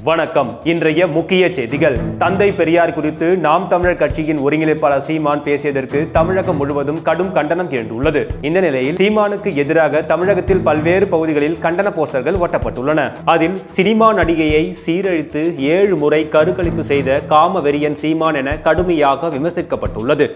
வணக்கம். இன்றைய முக்கிய செய்திகள். தந்தை பெரியார் குறித்து நாம் தமிழர் கட்சியின் ஒருங்கிணைப்பாளர் சீமான் பேசியதற்கு தமிழகம் முழுவதும் கடும் கண்டனம் எழுந்துள்ளது. இந்த நிலையில் சீமானுக்கு எதிராக தமிழகத்தில் பல்வேறு பகுதிகளில் கண்டன போஸ்டர்கள் ஒட்டப்பட்டுள்ளன. அதில் சினிமா நடிகையை சீரழித்து 7 முறை கருக்கலைப்பு செய்த காம வெறியன் சீமான் என கடுமையாக விமர்சிக்கப்பட்டுள்ளது.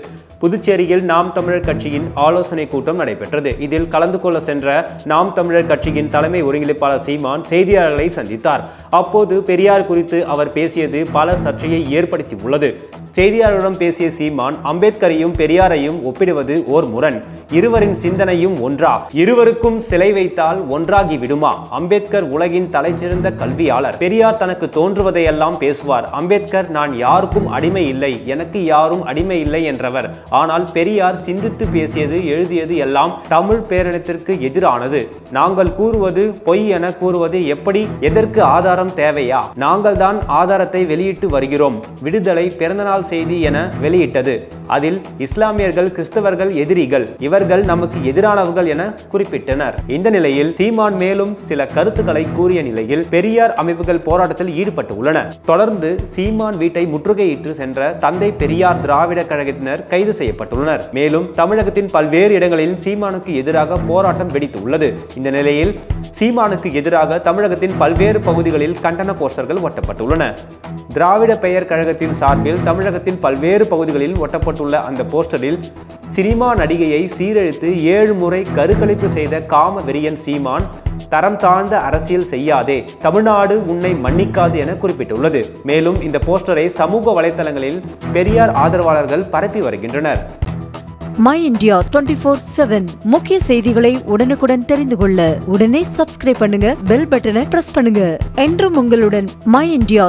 புதுச்சேரியில் நாம் தமிழர் கட்சியின் ஆலோசனை கூட்டம் நடைபெற்றது. இதில் கலந்து கொள்ள சென்ற நாம் தமிழர் கட்சியின் தலைமை ஒருங்கிணைப்பாளர் சீமான் செய்தியாளர்களை சந்தித்தார். அப்போது பெரியார் குறித்து அவர் பேசியது பல சர்ச்சையை ஏற்படுத்தியுள்ளது. செய்தியாளரிடம் பேசிய சீமான், அம்பேத்கரையும் பெரியாரையும் ஒப்பிடுவது ஓர் முரண். இருவரின் சிந்தனையும் ஒன்றா? இருவருக்கும் சிலை வைத்தால் ஒன்றாகி விடுமா? அம்பேத்கர் உலகின் தலைசிறந்த கல்வியாளர். பெரியார் தனக்கு தோன்றுவதையெல்லாம் பேசுவார். அம்பேத்கர் நான் யாருக்கும் அடிமை இல்லை, எனக்கு யாரும் அடிமை இல்லை என்றவர். ஆனால் பெரியார் சிந்தித்து பேசியது எழுதியது எல்லாம் தமிழ் பேரினத்திற்கு எதிரானது. நாங்கள் கூறுவது பொய் என கூறுவது எப்படி? எதற்கு ஆதாரம் தேவையா? நாங்கள் தான் ஆதாரத்தை வெளியிட்டு வருகிறோம். விடுதலை பிறந்தநாள் செய்தி என வெளியிட்டது. அதில் இஸ்லாமியர்கள் கிறிஸ்தவர்கள் எதிரிகள், இவர்கள் நமக்கு எதிரானவர்கள் என குறிப்பிட்டனர். இந்த நிலையில் சீமான் மேலும் சில கருத்துக்களை கூறிய நிலையில் பெரியார் அமைப்புகள் போராட்டத்தில் ஈடுபட்டு உள்ளன. தொடர்ந்து சீமான் வீட்டை முற்றுகையிட்டு சென்ற தந்தை பெரியார் திராவிட கழகத்தினர் கைது செய்யப்பட்டுள்ளனர். மேலும் தமிழகத்தின் பல்வேறு இடங்களில் சீமானுக்கு எதிராக போராட்டம் வெடித்துள்ளது. இந்த நிலையில் சீமானுக்கு எதிராக தமிழகத்தின் பல்வேறு பகுதிகளில் கண்டன போஸ்டர்கள் ஒட்டப்பட்டுள்ளன. திராவிட பெயர் கழகத்தின் சார்பில் தமிழகத்தின் பல்வேறு பகுதிகளில் ஒட்டப்பட்டுள்ள அந்த போஸ்டரில் சினிமா நடிகையை சீரழித்து 7 முறை கருக்கலைப்பு செய்த காம வெறியன் சீமான், தரம் தாழ்ந்த அரசியல் செய்யாதே, தமிழ்நாடு உன்னை மன்னிக்காது என குறிப்பிட்டுள்ளது. மேலும் இந்த போஸ்டரை சமூக வலைதளங்களில் பெரியார் ஆதரவாளர்கள் பரப்பி வருகின்றனர். மை இந்தியா 24/7 முக்கிய செய்திகளை உடனுக்குடன் தெரிந்து கொள்ள உடனே சப்ஸ்கிரைப் பண்ணுங்க, பெல் பட்டனை பிரஸ் பண்ணுங்க. என்றும் உங்களுடன் மை இந்தியா.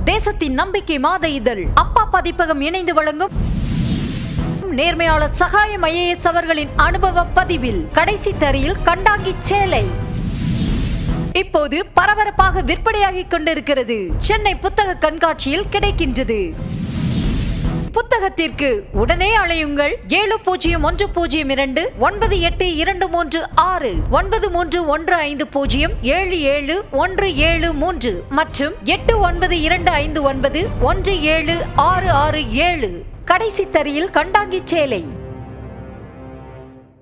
தேசத்தின் நம்பிக்கை மாத இதழ் அப்பா பதிப்பகம் இணைந்து வழங்கும் நேர்மையாளர் சகாயம் IAS அவர்களின் அனுபவ பதிவில் கடைசி தரியில் கண்டாங்கி சேலை இப்போது பரபரப்பாக விற்பனையாகிக் கொண்டிருக்கிறது. சென்னை புத்தக கண்காட்சியில் கிடைக்கின்றது. புத்தகத்திற்கு உடனே அழையுங்கள் 701002 9823 9315077173 மற்றும் 8925917667. கடைசி தரியில் கண்டாங்கி சேலை.